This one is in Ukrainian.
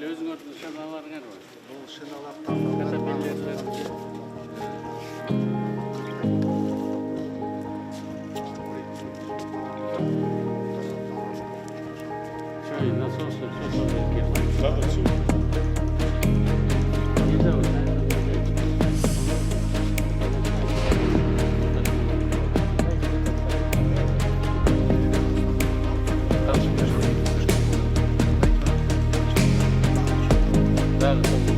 Эле өзүң өрдүн шаналарыңар бар. Бул шиналар Катапиллерлер. Что, и насосы, все тоже Да, да, все. не зовут, да? Да,